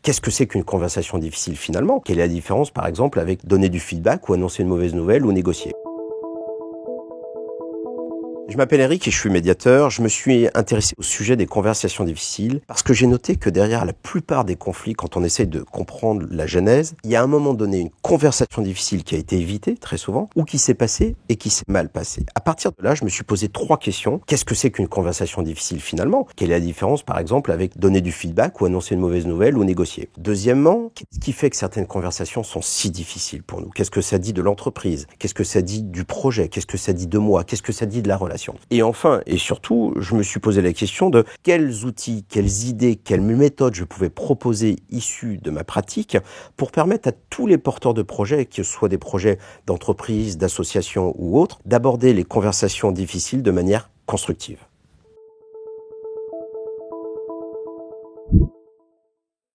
Qu'est-ce que c'est qu'une conversation difficile finalement? Quelle est la différence par exemple avec donner du feedback ou annoncer une mauvaise nouvelle ou négocier? Je m'appelle Eric et je suis médiateur. Je me suis intéressé au sujet des conversations difficiles parce que j'ai noté que derrière la plupart des conflits, quand on essaye de comprendre la genèse, il y a à un moment donné une conversation difficile qui a été évitée très souvent ou qui s'est passée et qui s'est mal passée. À partir de là, je me suis posé 3 questions. Qu'est-ce que c'est qu'une conversation difficile finalement? Quelle est la différence par exemple avec donner du feedback ou annoncer une mauvaise nouvelle ou négocier? Deuxièmement, qu'est-ce qui fait que certaines conversations sont si difficiles pour nous? Qu'est-ce que ça dit de l'entreprise? Qu'est-ce que ça dit du projet? Qu'est-ce que ça dit de moi? Qu'est-ce que ça dit de la relation? Et enfin, et surtout, je me suis posé la question de quels outils, quelles idées, quelles méthodes je pouvais proposer issues de ma pratique pour permettre à tous les porteurs de projets, que ce soit des projets d'entreprise, d'association ou autres, d'aborder les conversations difficiles de manière constructive.